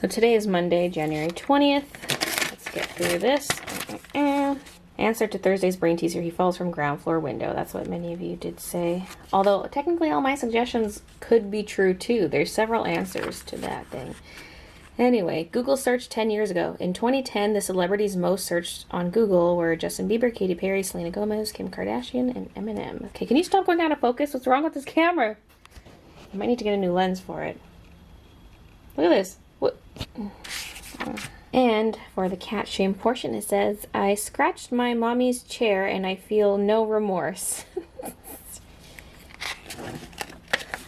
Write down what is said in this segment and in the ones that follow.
So today is Monday, January 20th. Let's get through this. Answer to Thursday's brain teaser. He falls from ground floor window. That's what many of you did say. Although technically all my suggestions could be true too. There's several answers to that thing. Anyway, Google search 10 years ago. In 2010, the celebrities most searched on Google were Justin Bieber, Katy Perry, Selena Gomez, Kim Kardashian, and Eminem. Okay, can you stop going out of focus? What's wrong with this camera? I might need to get a new lens for it. Look at this. What? And for the cat shame portion, it says, I scratched my mommy's chair and I feel no remorse.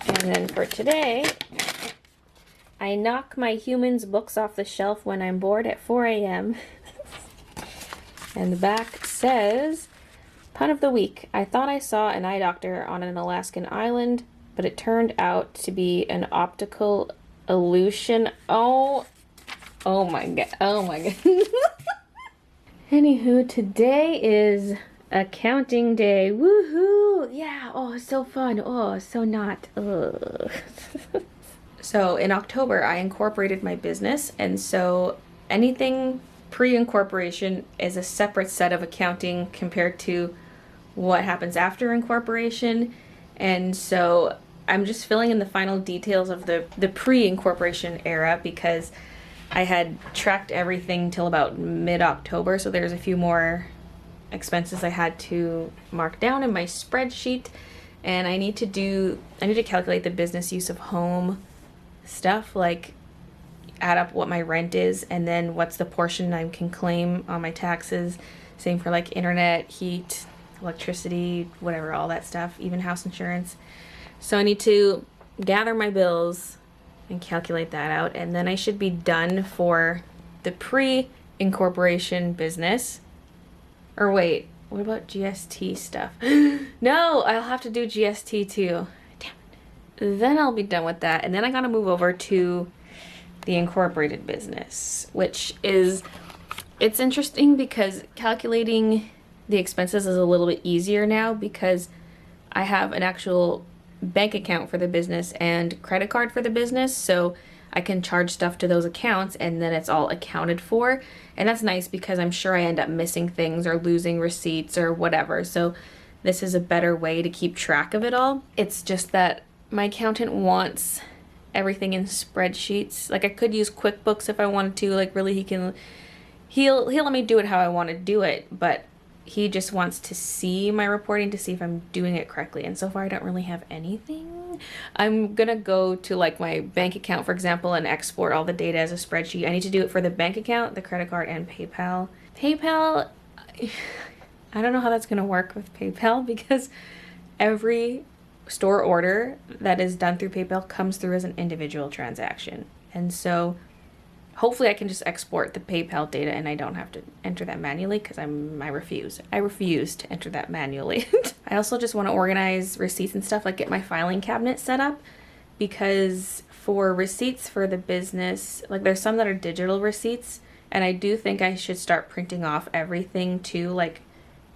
And then for today, I knock my humans books off the shelf when I'm bored at 4 a.m. And the back says, pun of the week. I thought I saw an eye doctor on an Alaskan island, but it turned out to be an optical illusion. Oh my god. Oh my god. Anywho, today is accounting day. Woohoo! Yeah. Oh, so fun. Oh, so not. Ugh. So in October, I incorporated my business, and so anything pre-incorporation is a separate set of accounting compared to what happens after incorporation. And so I'm just filling in the final details of the pre-incorporation era because I had tracked everything till about mid-October, so there's a few more expenses I had to mark down in my spreadsheet, and I need to calculate the business use of home stuff, like add up what my rent is and then what's the portion I can claim on my taxes. Same for like internet, heat, electricity, whatever, all that stuff, even house insurance. So I need to gather my bills and calculate that out, and then I should be done for the pre-incorporation business. Or wait, what about GST stuff? No, I'll have to do GST too. Then I'll be done with that, and then I gotta move over to the incorporated business, which is, it's interesting because calculating the expenses is a little bit easier now because I have an actual bank account for the business and credit card for the business, so I can charge stuff to those accounts and then it's all accounted for, and that's nice because I'm sure I end up missing things or losing receipts or whatever, so this is a better way to keep track of it all. It's just that my accountant wants everything in spreadsheets. Like I could use QuickBooks if I wanted to, like really he'll let me do it how I want to do it, but he just wants to see my reporting to see if I'm doing it correctly, and so far I don't really have anything. I'm gonna go to like my bank account, for example, and export all the data as a spreadsheet. I need to do it for the bank account, the credit card, and PayPal. PayPal, I don't know how that's gonna work with PayPal because every store order that is done through PayPal comes through as an individual transaction, and so hopefully I can just export the PayPal data and I don't have to enter that manually because I refuse to enter that manually. I also just want to organize receipts and stuff, like get my filing cabinet set up, because for receipts for the business, like there's some that are digital receipts, and I do think I should start printing off everything too, like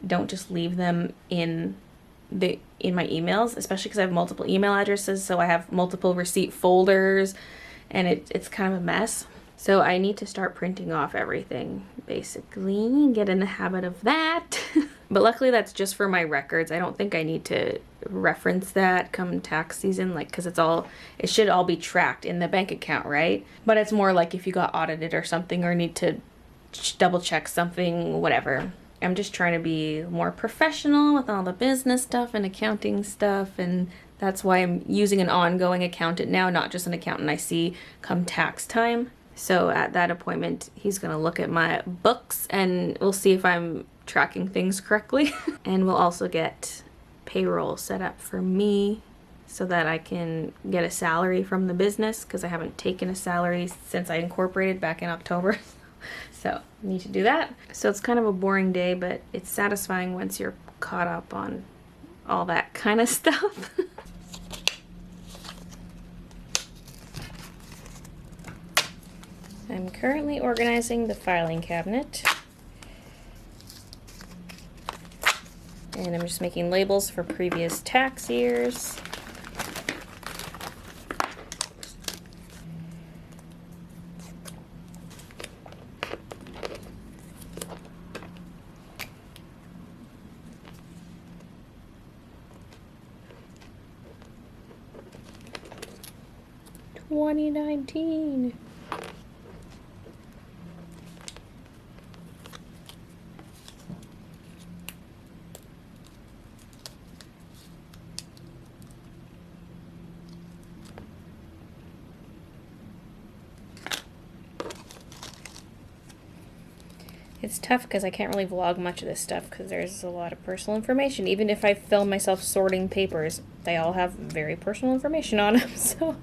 don't just leave them in my emails, especially because I have multiple email addresses, so I have multiple receipt folders and it's kind of a mess. So I need to start printing off everything, basically, get in the habit of that. But luckily that's just for my records. I don't think I need to reference that come tax season, like, because it should all be tracked in the bank account, right? But it's more like if you got audited or something or need to double check something, whatever. I'm just trying to be more professional with all the business stuff and accounting stuff, and that's why I'm using an ongoing accountant now, not just an accountant I see come tax time. So at that appointment, he's gonna look at my books and we'll see if I'm tracking things correctly. And we'll also get payroll set up for me so that I can get a salary from the business, because I haven't taken a salary since I incorporated back in October. So I need to do that. So it's kind of a boring day, but it's satisfying once you're caught up on all that kind of stuff. I'm currently organizing the filing cabinet. And I'm just making labels for previous tax years. 2019. It's tough because I can't really vlog much of this stuff because there's a lot of personal information. Even if I film myself sorting papers, they all have very personal information on them. So,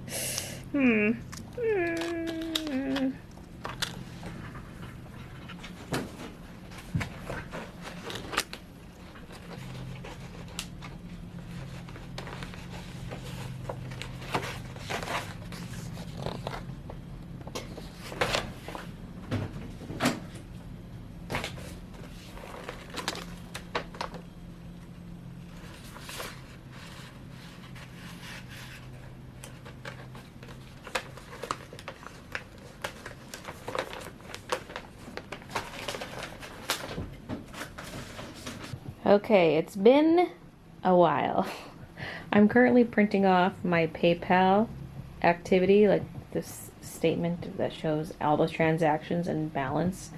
okay, it's been a while. I'm currently printing off my PayPal activity, like this statement that shows all those transactions and balance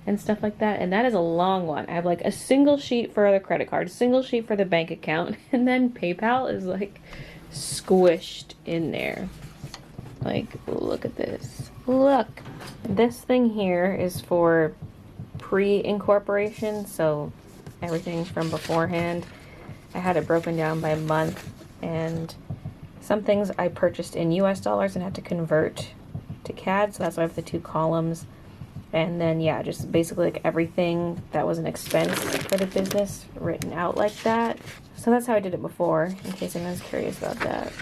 and stuff like that. And that is a long one. I have like a single sheet for the credit card, a single sheet for the bank account, and then PayPal is like squished in there. Like, look at this. Look. This thing here is for pre-incorporation, so everything from beforehand. I had it broken down by month, and some things I purchased in US dollars and had to convert to CAD, so that's why I have the 2 columns. And then yeah, just basically like everything that was an expense for the business written out like that. So that's how I did it before, in case anyone's curious about that.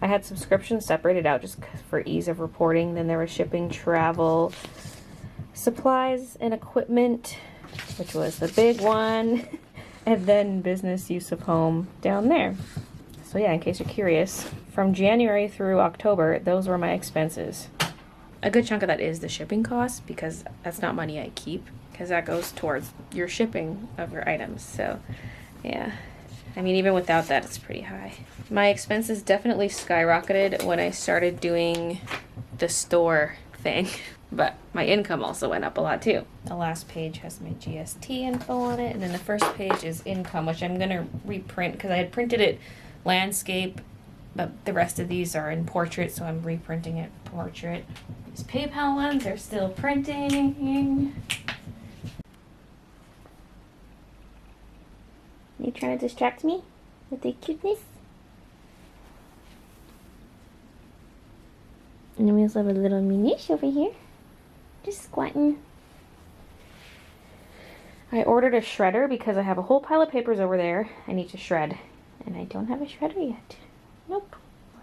I had subscriptions separated out just for ease of reporting. Then there was shipping, travel, supplies and equipment, which was the big one, and then business use of home down there. So yeah, in case you're curious, from January through October, those were my expenses. A good chunk of that is the shipping costs, because that's not money I keep, because that goes towards your shipping of your items. So yeah, I mean, even without that, it's pretty high. My expenses definitely skyrocketed when I started doing the store thing. But my income also went up a lot too. The last page has my GST info on it, and then the first page is income, which I'm gonna reprint because I had printed it landscape, but the rest of these are in portrait, so I'm reprinting it portrait. These PayPal ones are still printing. You trying to distract me with the cuteness? And then we also have a little Minish over here. Just squatting. I ordered a shredder because I have a whole pile of papers over there I need to shred. And I don't have a shredder yet. Nope.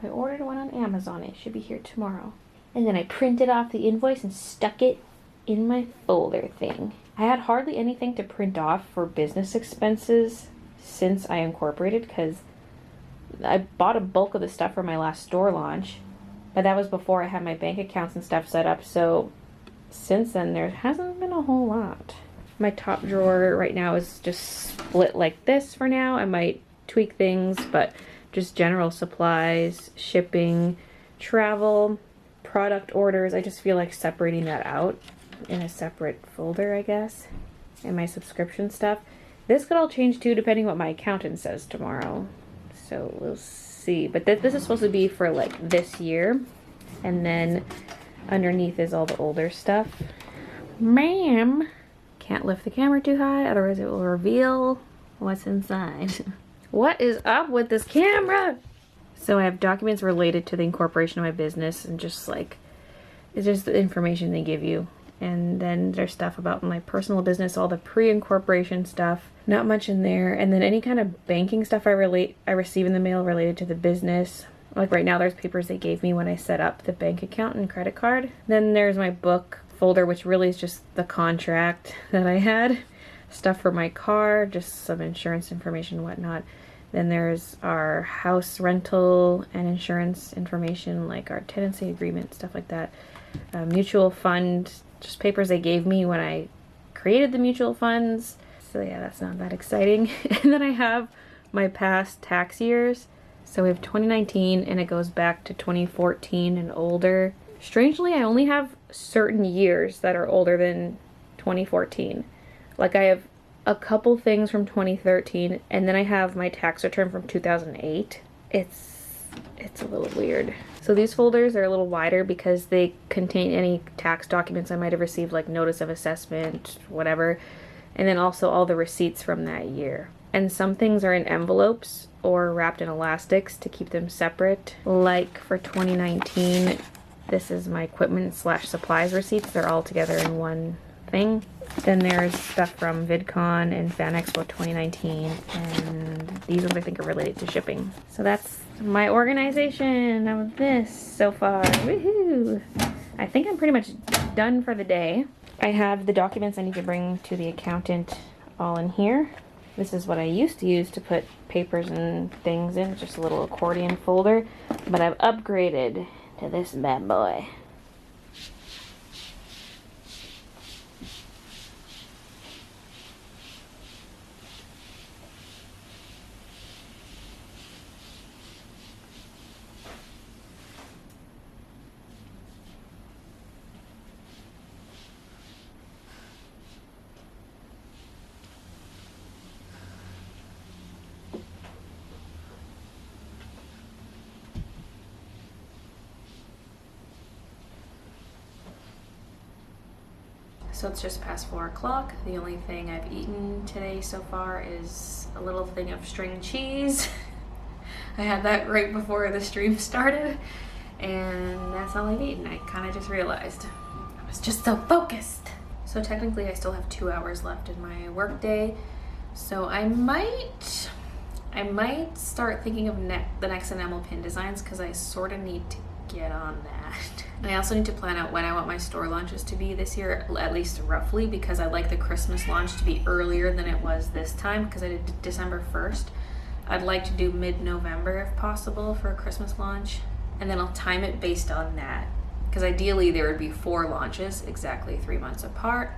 I ordered one on Amazon. It should be here tomorrow. And then I printed off the invoice and stuck it in my folder thing. I had hardly anything to print off for business expenses since I incorporated, because I bought a bulk of the stuff for my last store launch. But that was before I had my bank accounts and stuff set up, so since then there hasn't been a whole lot. My top drawer right now is just split like this for now. I might tweak things, but just general supplies, shipping, travel, product orders. I just feel like separating that out in a separate folder, I guess. And my subscription stuff. This could all change too, depending what my accountant says tomorrow. So we'll see. But this is supposed to be for like this year. And then underneath is all the older stuff. Ma'am, can't lift the camera too high, otherwise it will reveal what's inside. What is up with this camera? So I have documents related to the incorporation of my business, and just like, it's just the information they give you. And then there's stuff about my personal business, all the pre-incorporation stuff. Not much in there. And then any kind of banking stuff I receive in the mail related to the business. Like right now there's papers they gave me when I set up the bank account and credit card. Then there's my book folder, which really is just the contract that I had. Stuff for my car, just some insurance information and whatnot. Then there's our house rental and insurance information, like our tenancy agreement, stuff like that. Mutual fund, just papers they gave me when I created the mutual funds. So yeah, that's not that exciting. And then I have my past tax years. So we have 2019 and it goes back to 2014 and older. Strangely, I only have certain years that are older than 2014. Like I have a couple things from 2013 and then I have my tax return from 2008. It's a little weird. So these folders are a little wider because they contain any tax documents I might have received, like notice of assessment, whatever, and then also all the receipts from that year. And some things are in envelopes or wrapped in elastics to keep them separate. Like for 2019, this is my equipment slash supplies receipts. They're all together in one thing. Then there's stuff from VidCon and Fan Expo 2019, and these ones I think are related to shipping. So that's my organization of this so far. Woohoo! I think I'm pretty much done for the day. I have the documents I need to bring to the accountant all in here. This is what I used to use to put papers and things in, just a little accordion folder, but I've upgraded to this bad boy. So it's just past 4 o'clock. The only thing I've eaten today so far is a little thing of string cheese. I had that right before the stream started, and that's all I've eaten. I kind of just realized I was just so focused. So technically I still have 2 hours left in my work day, so I might start thinking of the next enamel pin designs, because I sort of need to get on that. And I also need to plan out when I want my store launches to be this year, at least roughly, because I'd like the Christmas launch to be earlier than it was this time, because I did December 1st. I'd like to do mid-November if possible for a Christmas launch, and then I'll time it based on that, because ideally there would be 4 launches exactly 3 months apart,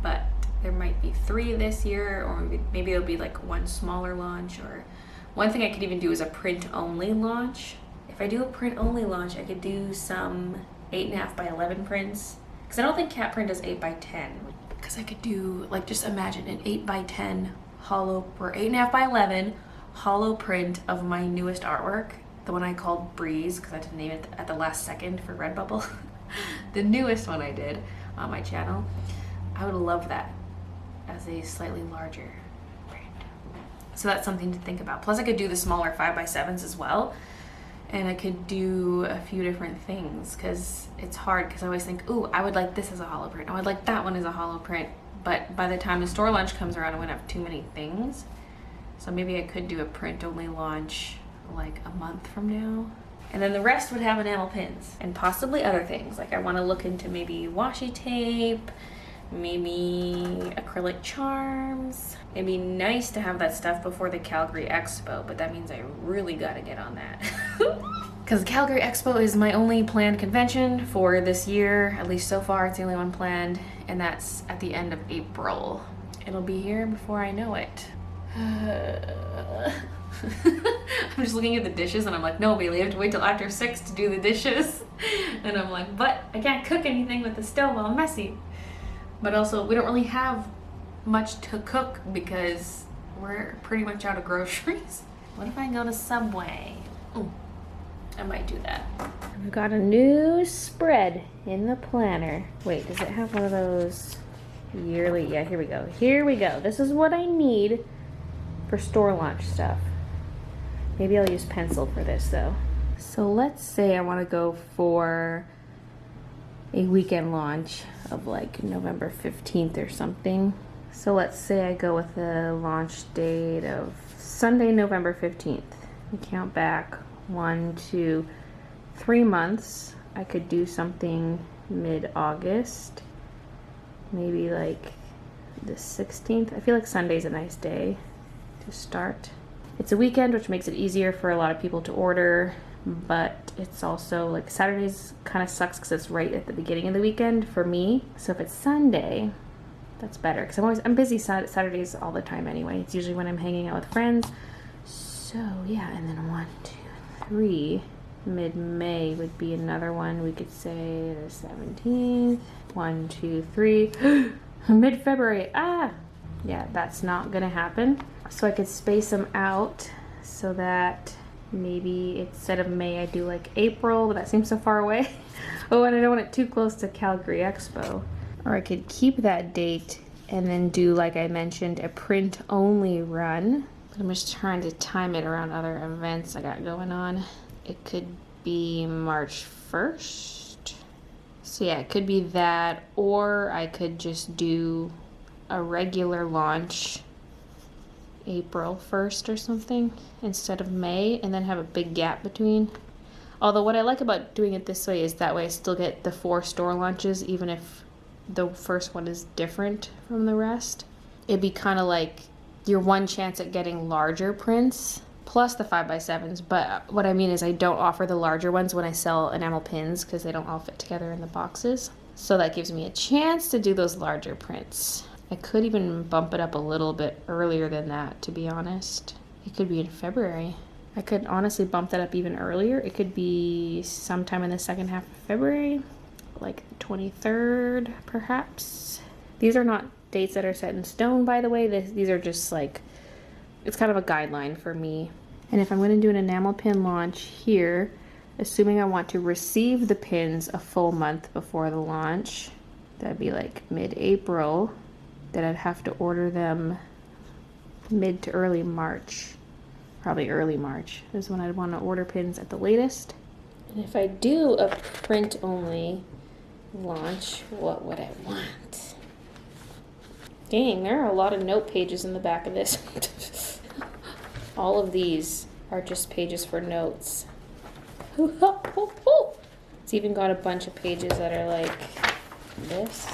but there might be 3 this year, or maybe it'll be like 1 smaller launch. Or one thing I could even do is a print-only launch. If I do a print-only launch, I could do some 8.5 by 11 prints, because I don't think Cat Print does 8 by 10. Because I could do, like, just imagine an 8 by 10 hollow, or 8.5 by 11 hollow print of my newest artwork, the one I called Breeze, because I had to name it at the last second for Redbubble. The newest one I did on my channel. I would love that as a slightly larger print. So that's something to think about. Plus I could do the smaller 5 by 7s as well. And I could do a few different things, because it's hard, because I always think, ooh, I would like this as a hollow print. Oh, I'd like that one as a hollow print. But by the time the store launch comes around, I'm gonna have too many things. So maybe I could do a print-only launch like a month from now. And then the rest would have enamel pins and possibly other things. Like I wanna look into maybe washi tape, maybe acrylic charms. It'd be nice to have that stuff before the Calgary Expo, but that means I really gotta get on that. Because the Calgary Expo is my only planned convention for this year, at least so far. It's the only one planned, and that's at the end of April. It'll be here before I know it. I'm just looking at the dishes and I'm like, no, Baylee, I have to wait till after 6 to do the dishes. And I'm like, but I can't cook anything with the stove all messy. But also, we don't really have much to cook because we're pretty much out of groceries. What if I go to Subway? Ooh, I might do that. We've got a new spread in the planner. Wait, does it have one of those yearly? Yeah, here we go. Here we go. This is what I need for store launch stuff. Maybe I'll use pencil for this though. So let's say I want to go for a weekend launch of like November 15th or something. So let's say I go with a launch date of Sunday, November 15th. We count back 1, 2, 3 months. I could do something mid-August, maybe like the 16th. I feel like Sunday's a nice day to start. It's a weekend, which makes it easier for a lot of people to order, but it's also like Saturdays kind of sucks because it's right at the beginning of the weekend for me. So if it's Sunday, that's better, because I'm busy Saturdays all the time anyway. It's usually when I'm hanging out with friends. So yeah, and then 1, 2, 3. Mid-May would be another one. We could say the 17th. 1, 2, 3. Mid-February. Ah! Yeah, that's not gonna happen. So I could space them out so that maybe instead of May I do like April, but that seems so far away. Oh, and I don't want it too close to Calgary Expo. Or I could keep that date and then do, like I mentioned, a print only run. But I'm just trying to time it around other events I got going on. It could be March 1st. So yeah, it could be that, or I could just do a regular launch April 1st or something instead of May, and then have a big gap between. Although what I like about doing it this way is that way I still get the 4 store launches, even if the first one is different from the rest. It'd be kind of like your one chance at getting larger prints plus the 5x7s, but what I mean is I don't offer the larger ones when I sell enamel pins because they don't all fit together in the boxes. So that gives me a chance to do those larger prints. I could even bump it up a little bit earlier than that, to be honest. It could be in February. I could honestly bump that up even earlier. It could be sometime in the second half of February, like the 23rd, perhaps. These are not dates that are set in stone, by the way. These are just like, it's kind of a guideline for me. And if I'm going to do an enamel pin launch here, assuming I want to receive the pins a full month before the launch, that'd be like mid-April, then I'd have to order them mid to early March. Probably early March is when I'd want to order pins at the latest. And if I do a print only launch, what would I want? Dang, there are a lot of note pages in the back of this. All of these are just pages for notes. It's even got a bunch of pages that are like this.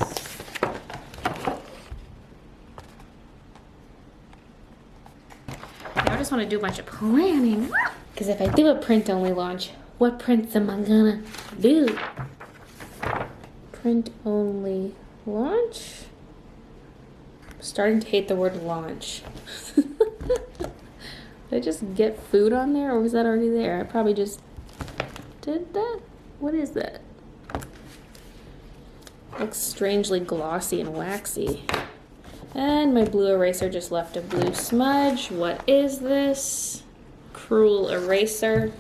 Now I just want to do a bunch of planning. Because if I do a print only launch, what prints am I gonna do? Print only launch? I'm starting to hate the word launch. Did I just get food on there, or was that already there? I probably just did that. What is that? Looks strangely glossy and waxy. And my blue eraser just left a blue smudge. What is this? Cruel eraser.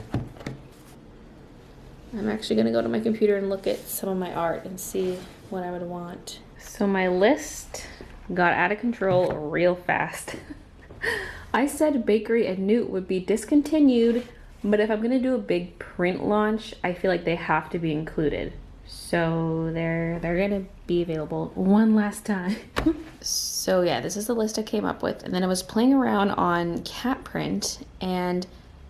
I'm actually gonna go to my computer and look at some of my art and see what I would want. So my list got out of control real fast. I said Bakery and Newt would be discontinued, but if I'm gonna do a big print launch, I feel like they have to be included. So they're gonna be available one last time. So yeah, this is the list I came up with, and then I was playing around on cat print, and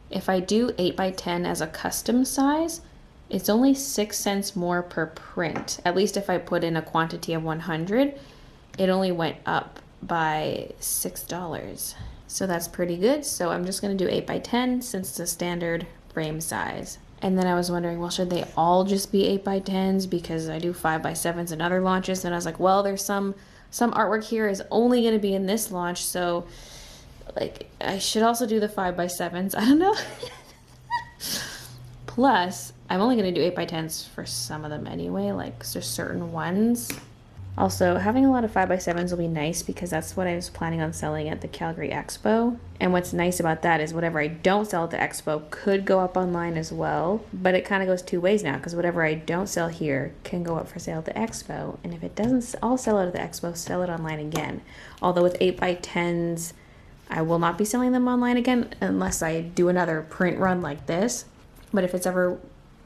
if I do 8x10 as a custom size, it's only 6 cents more per print. At least if I put in a quantity of 100, it only went up by $6. So that's pretty good. So I'm just gonna do 8x10 since it's a standard frame size. And then I was wondering, well, should they all just be 8x10s because I do 5x7s and other launches? And I was like, well, there's some artwork here is only gonna be in this launch, so like I should also do the 5x7s. I don't know. Plus, I'm only gonna do 8x10s for some of them anyway, like there's certain ones. Also, having a lot of 5x7s will be nice because that's what I was planning on selling at the Calgary Expo. And what's nice about that is whatever I don't sell at the Expo could go up online as well. But it kind of goes two ways now because whatever I don't sell here can go up for sale at the Expo. And if it doesn't all sell out at the Expo, sell it online again. Although with 8x10s, I will not be selling them online again unless I do another print run like this. But if it's ever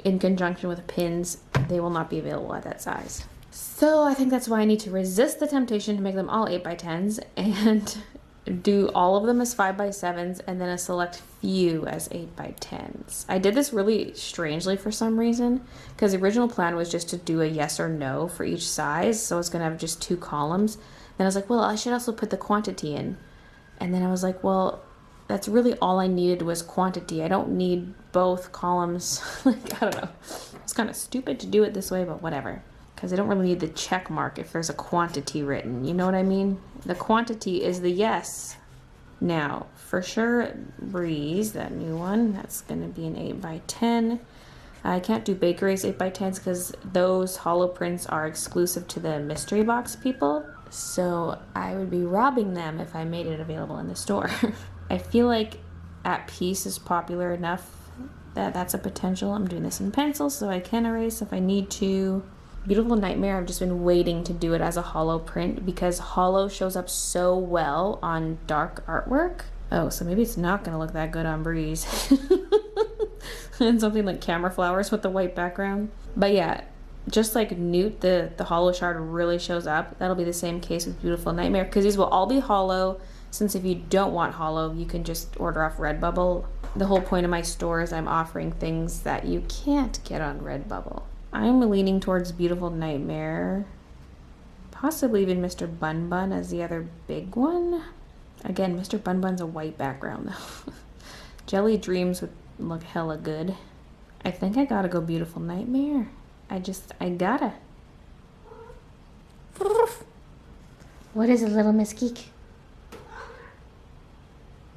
in conjunction with pins, they will not be available at that size. So I think that's why I need to resist the temptation to make them all 8x10s and do all of them as 5x7s and then a select few as 8x10s. I did this really strangely for some reason because the original plan was just to do a yes or no for each size. So it's going to have just 2 columns. Then I was like, well, I should also put the quantity in. And then I was like, well, that's really all I needed was quantity. I don't need both columns. Like, I don't know. It's kind of stupid to do it this way, but whatever. Because I don't really need the check mark if there's a quantity written. You know what I mean? The quantity is the yes. Now, for sure, Breeze, that new one, that's going to be an 8x10. I can't do Bakery's 8x10s because those hollow prints are exclusive to the mystery box people. So I would be robbing them if I made it available in the store. I feel like At Peace is popular enough that that's a potential. I'm doing this in pencil so I can erase if I need to. Beautiful Nightmare, I've just been waiting to do it as a hollow print because hollow shows up so well on dark artwork. Oh, so maybe it's not gonna look that good on Breeze. And something like camera flowers with the white background. But yeah, just like Newt, the hollow shard really shows up. That'll be the same case with Beautiful Nightmare because these will all be hollow, since if you don't want hollow, you can just order off Redbubble. The whole point of my store is I'm offering things that you can't get on Redbubble. I'm leaning towards Beautiful Nightmare, possibly even Mr. Bun Bun as the other big one. Again, Mr. Bun Bun's a white background though. Jelly Dreams would look hella good. I think I gotta go Beautiful Nightmare. I gotta. What is a little Miss Geek?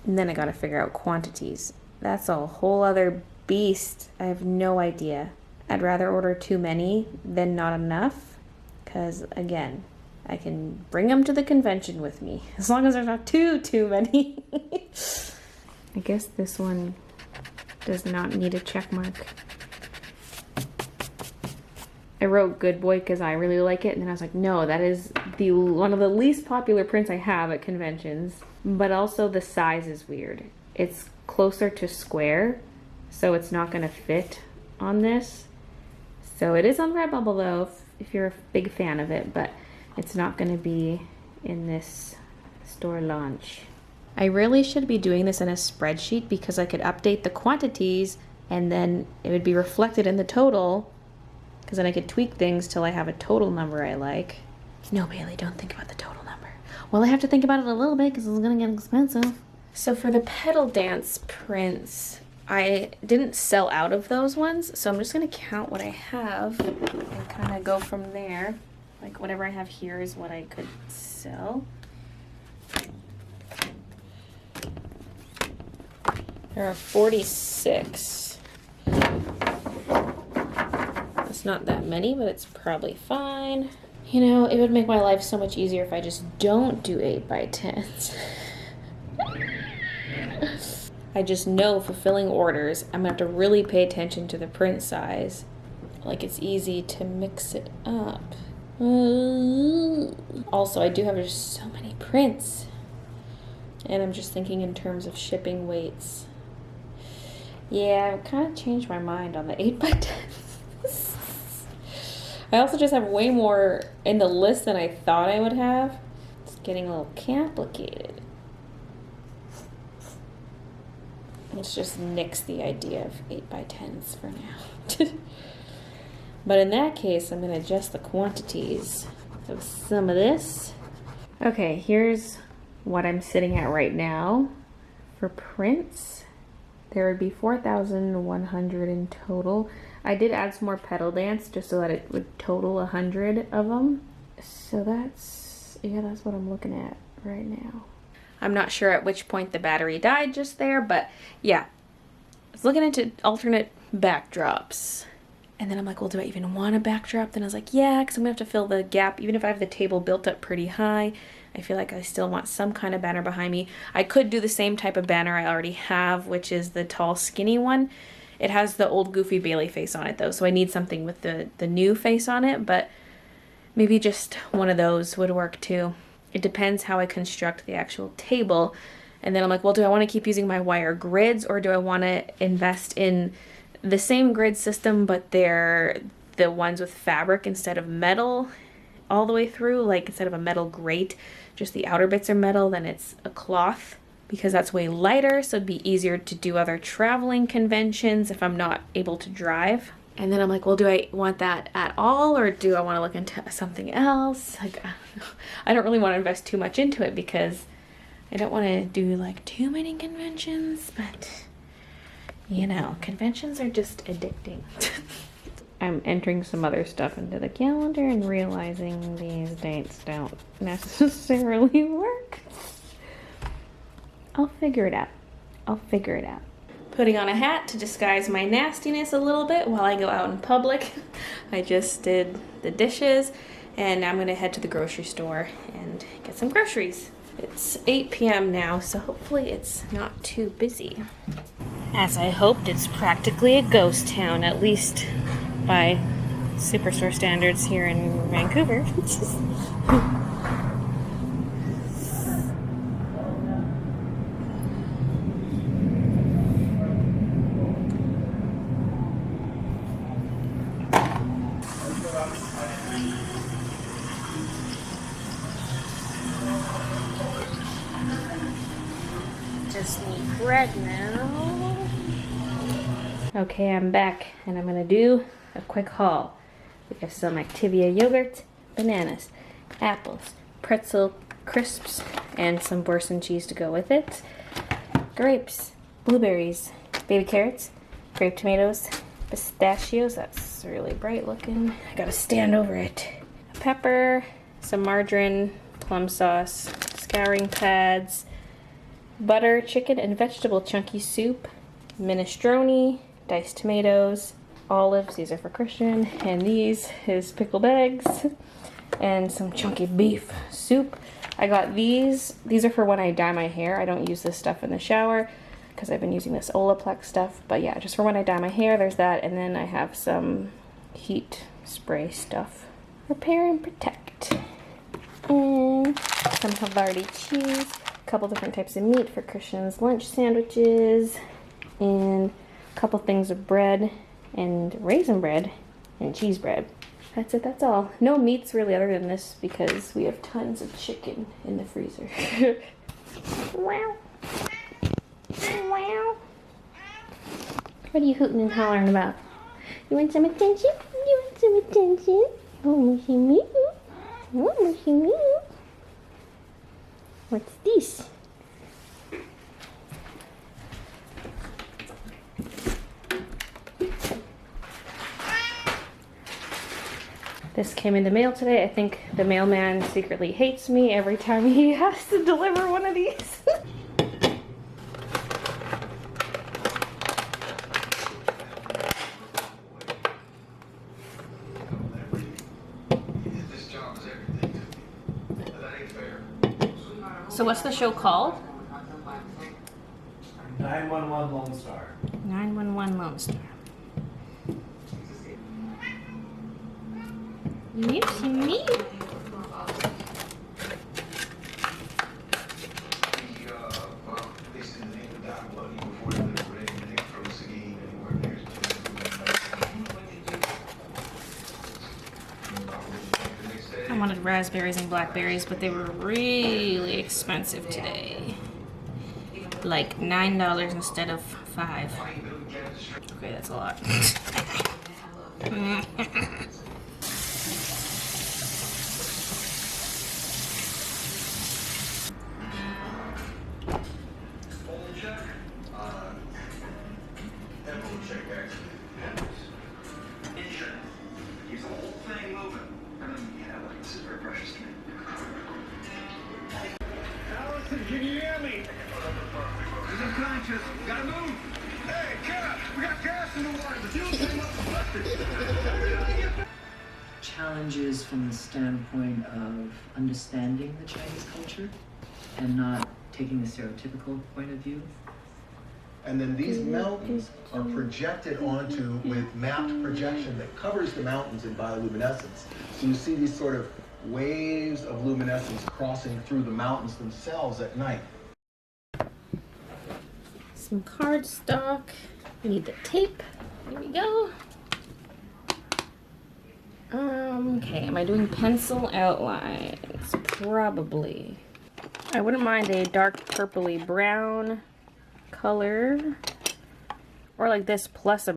And then I gotta figure out quantities. That's a whole other beast. I have no idea. I'd rather order too many than not enough, because again, I can bring them to the convention with me as long as there's not too many. I guess this one does not need a check mark. I wrote Good Boy because I really like it, and then I was like, no, that is one of the least popular prints I have at conventions. But also the size is weird. It's closer to square, so it's not going to fit on this. So it is on Redbubble though, if you're a big fan of it, but it's not going to be in this store launch. I really should be doing this in a spreadsheet because I could update the quantities and then it would be reflected in the total, because then I could tweak things till I have a total number I like. No, Bailey, don't think about the total number. Well, I have to think about it a little bit because it's going to get expensive. So for the Petal Dance prints, I didn't sell out of those ones, so I'm just going to count what I have and kind of go from there. Like whatever I have here is what I could sell. There are 46. That's not that many, but it's probably fine. You know, it would make my life so much easier if I just don't do 8x10s. I just know for filling orders, I'm gonna have to really pay attention to the print size. Like it's easy to mix it up. Also, I do have just so many prints. And I'm just thinking in terms of shipping weights. Yeah, I've kind of changed my mind on the 8x10s. I also just have way more in the list than I thought I would have. It's getting a little complicated. Let's just nix the idea of 8x10s for now. But in that case, I'm going to adjust the quantities of some of this. Okay, here's what I'm sitting at right now. For prints, there would be 4,100 in total. I did add some more Petal Dance just so that it would total 100 of them. So that's what I'm looking at right now. I'm not sure at which point the battery died just there, but yeah. I was looking into alternate backdrops. And then I'm like, well, do I even want a backdrop? Then I was like, yeah, because I'm going to have to fill the gap. Even if I have the table built up pretty high, I feel like I still want some kind of banner behind me. I could do the same type of banner I already have, which is the tall, skinny one. It has the old goofy Baylee face on it, though, so I need something with the new face on it, but maybe just one of those would work, too. It depends how I construct the actual table. And then I'm like, well, do I want to keep using my wire grids, or do I want to invest in the same grid system, but they're the ones with fabric instead of metal all the way through? Like, instead of a metal grate, just the outer bits are metal, then it's a cloth, because that's way lighter, so it'd be easier to do other traveling conventions if I'm not able to drive. And then I'm like, well, do I want that at all, or do I want to look into something else? Like, I don't really want to invest too much into it because I don't want to do like too many conventions, but you know, conventions are just addicting. I'm entering some other stuff into the calendar and realizing these dates don't necessarily work. I'll figure it out. I'll figure it out. Putting on a hat to disguise my nastiness a little bit while I go out in public. I just did the dishes and now I'm gonna head to the grocery store and get some groceries. It's 8 p.m. now, so hopefully it's not too busy. As I hoped, it's practically a ghost town, at least by Superstore standards here in Vancouver. Just need bread now. Okay, I'm back and I'm gonna do a quick haul. We have some Activia yogurt, bananas, apples, pretzel crisps, and some Boursin cheese to go with it. Grapes, blueberries, baby carrots, grape tomatoes, pistachios, that's really bright looking. I gotta stand over it. Pepper, some margarine, plum sauce, scouring pads, butter, chicken and vegetable chunky soup, minestrone, diced tomatoes, olives, these are for Christian, and these is pickled eggs, and some chunky beef soup. I got these are for when I dye my hair. I don't use this stuff in the shower because I've been using this Olaplex stuff, but yeah, just for when I dye my hair, there's that, and then I have some heat spray stuff. Repair and protect. And some Havarti cheese, a couple different types of meat for Christian's lunch sandwiches, and a couple things of bread, and raisin bread, and cheese bread. That's it, that's all. No meats really other than this because we have tons of chicken in the freezer. Wow. Wow. What are you hooting and hollering about? You want some attention? You want some attention? Oh, mushy me. Oh, mushy me. What's this? This came in the mail today. I think the mailman secretly hates me every time he has to deliver one of these. So what's the show called? 911 Lone Star. 911 Lone Star. Nipsey me. I wanted raspberries and blackberries, but they were really expensive today. Like $9 instead of $5. Okay, that's a lot. Can you hear me? He's unconscious. Gotta move. Hey, Cap, we got gas in the water. The fuel came up. Challenges from the standpoint of understanding the Chinese culture and not taking the stereotypical point of view. And then these mountains are projected onto with mapped projection that covers the mountains in bioluminescence. So you see these sort of waves of luminescence crossing through the mountains themselves at night. Some cardstock. We need the tape. Here we go. Okay, am I doing pencil outlines? Probably. I wouldn't mind a dark purpley brown color. Or like this plus a